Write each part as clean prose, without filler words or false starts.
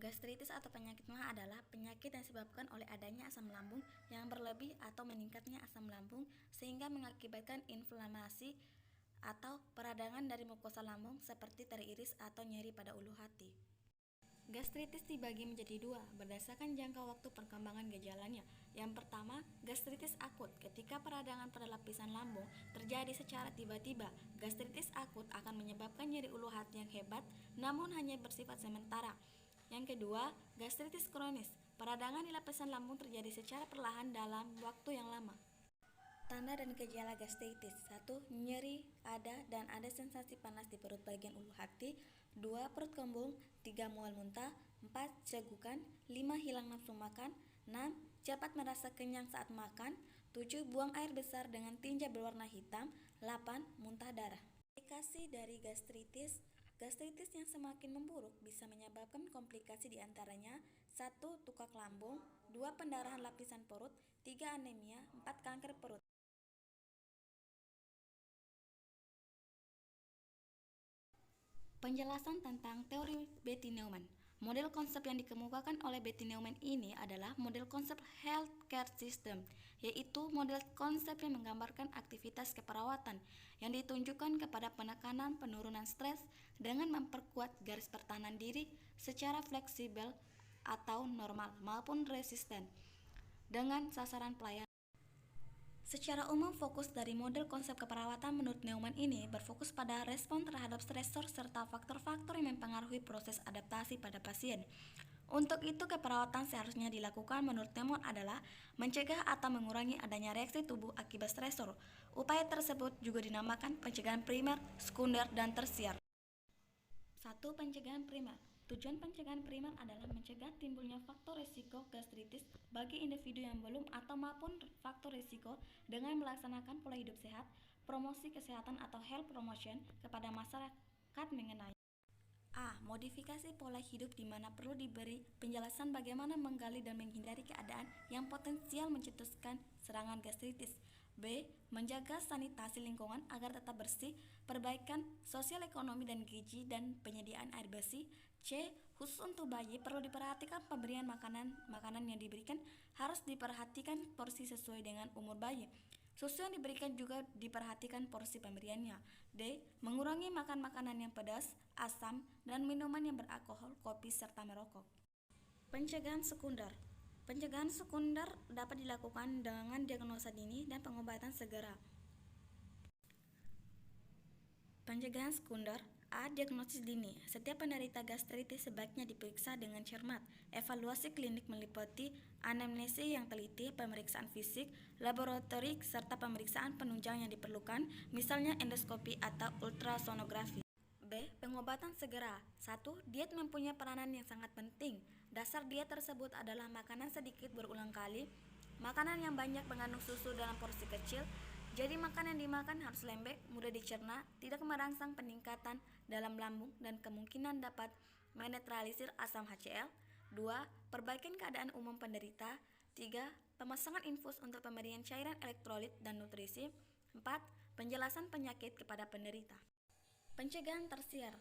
Gastritis atau penyakit maag adalah penyakit yang disebabkan oleh adanya asam lambung yang berlebih atau meningkatnya asam lambung sehingga mengakibatkan inflamasi atau peradangan dari mukosa lambung seperti teriris atau nyeri pada ulu hati. Gastritis dibagi menjadi dua berdasarkan jangka waktu perkembangan gejalanya. Yang pertama, gastritis akut. Ketika peradangan pada lapisan lambung terjadi secara tiba-tiba, gastritis akut akan menyebabkan nyeri ulu hati yang hebat namun hanya bersifat sementara. Yang kedua, gastritis kronis. Peradangan di lapisan lambung terjadi secara perlahan dalam waktu yang lama. Tanda dan gejala gastritis. 1. Nyeri ada dan ada sensasi panas di perut bagian ulu hati. 2. Perut kembung. 3. Mual muntah. 4. Cegukan. 5. Hilang nafsu makan. 6. Cepat merasa kenyang saat makan. 7. Buang air besar dengan tinja berwarna hitam. 8. Muntah darah. Komplikasi dari gastritis. Gastritis yang semakin memburuk bisa menyebabkan komplikasi diantaranya 1. Tukak lambung. 2. Pendarahan lapisan perut. 3. Anemia. 4. Kanker perut. Penjelasan tentang teori Betty Neumann. Model konsep yang dikemukakan oleh Betty Neumann ini adalah model konsep healthcare system, yaitu model konsep yang menggambarkan aktivitas keperawatan yang ditunjukkan kepada penekanan penurunan stres dengan memperkuat garis pertahanan diri secara fleksibel atau normal maupun resisten dengan sasaran pelayanan. Secara umum, fokus dari model konsep keperawatan menurut Neumann ini berfokus pada respon terhadap stresor serta faktor-faktor yang mempengaruhi proses adaptasi pada pasien. Untuk itu, keperawatan seharusnya dilakukan menurut Neumann adalah mencegah atau mengurangi adanya reaksi tubuh akibat stresor. Upaya tersebut juga dinamakan pencegahan primer, sekunder, dan tersier. 1. Pencegahan primer. Tujuan pencegahan primer adalah mencegah timbulnya faktor risiko gastritis bagi individu yang belum atau maupun faktor risiko dengan melaksanakan pola hidup sehat, promosi kesehatan atau health promotion kepada masyarakat mengenai A. Modifikasi pola hidup di mana perlu diberi penjelasan bagaimana menggali dan menghindari keadaan yang potensial mencetuskan serangan gastritis. B. Menjaga sanitasi lingkungan agar tetap bersih, perbaikan sosial ekonomi dan gizi dan penyediaan air bersih. C. Khusus untuk bayi perlu diperhatikan pemberian makanan yang diberikan harus diperhatikan porsi sesuai dengan umur bayi. Susu yang diberikan juga diperhatikan porsi pemberiannya. D. Mengurangi makan makanan yang pedas, asam, dan minuman yang beralkohol, kopi, serta merokok. Pencegahan sekunder. Pencegahan sekunder dapat dilakukan dengan diagnosa dini dan pengobatan segera. Pencegahan sekunder. A. Diagnosis dini. Setiap penderita gastritis sebaiknya diperiksa dengan cermat. Evaluasi klinik meliputi anamnesi yang teliti, pemeriksaan fisik, laboratorik, serta pemeriksaan penunjang yang diperlukan, misalnya endoskopi atau ultrasonografi. B. Pengobatan segera. 1. Diet mempunyai peranan yang sangat penting. Dasar diet tersebut adalah makanan sedikit berulang kali, makanan yang banyak mengandung susu dalam porsi kecil, jadi makanan yang dimakan harus lembek, mudah dicerna, tidak merangsang peningkatan dalam lambung, dan kemungkinan dapat menetralisir asam HCl. 2. Perbaikan keadaan umum penderita. 3. Pemasangan infus untuk pemberian cairan elektrolit dan nutrisi. 4. Penjelasan penyakit kepada penderita. Pencegahan tersier.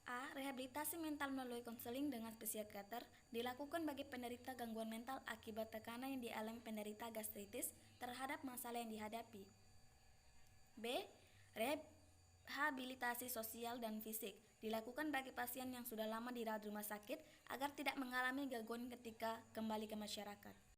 A. Rehabilitasi mental melalui konseling dengan psikiater dilakukan bagi penderita gangguan mental akibat tekanan yang dialami penderita gastritis terhadap masalah yang dihadapi. B. Rehabilitasi sosial dan fisik dilakukan bagi pasien yang sudah lama dirawat di rumah sakit agar tidak mengalami gangguan ketika kembali ke masyarakat.